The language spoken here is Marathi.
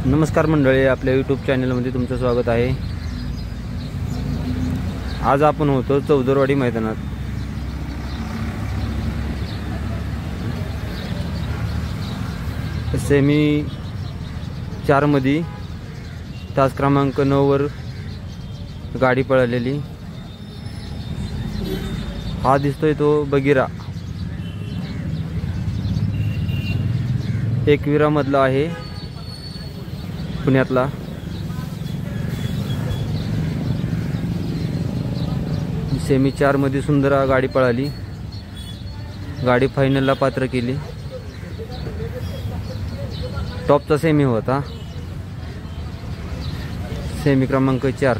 नमस्कार मंडळी, आपल्या यूट्यूब चॅनलमध्ये तुमचं स्वागत आहे। आज आपण होतो चौदरवाडी मैदानात। सेमी 4 मध्ये तास क्रमांक 9 वर गाडी पळालेली। हा दिसतोय तो बगीरा, एकविरा मधला आहे, पुण्यातला। सेमी 4 मध्ये सुंदर गाडी पळाली, गाडी फायनलला पात्र केली। टॉपचा सेमी होता, सेमी क्रमांक 4।